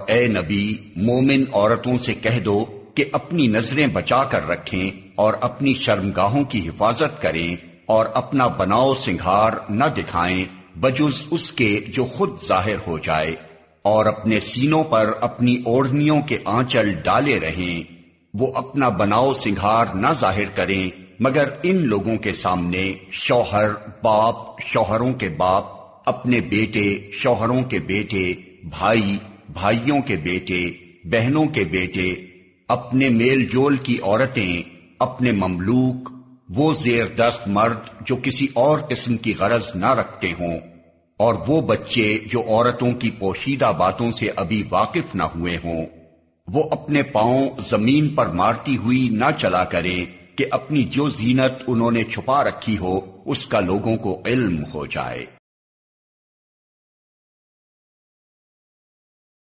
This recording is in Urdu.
اے نبی مومن عورتوں سے کہہ دو کہ اپنی نظریں بچا کر رکھیں اور اپنی شرمگاہوں کی حفاظت کریں اور اپنا بناؤ سنگھار نہ دکھائیں بجز اس کے جو خود ظاہر ہو جائے، اور اپنے سینوں پر اپنی اوڑھنیوں کے آنچل ڈالے رہیں۔ وہ اپنا بناؤ سنگھار نہ ظاہر کریں مگر ان لوگوں کے سامنے شوہر، باپ، شوہروں کے باپ، اپنے بیٹے، شوہروں کے بیٹے، بھائی، بھائیوں کے بیٹے، بہنوں کے بیٹے، اپنے میل جول کی عورتیں، اپنے مملوک، وہ زیر دست مرد جو کسی اور قسم کی غرض نہ رکھتے ہوں، اور وہ بچے جو عورتوں کی پوشیدہ باتوں سے ابھی واقف نہ ہوئے ہوں۔ وہ اپنے پاؤں زمین پر مارتی ہوئی نہ چلا کریں کہ اپنی جو زینت انہوں نے چھپا رکھی ہو اس کا لوگوں کو علم ہو جائے۔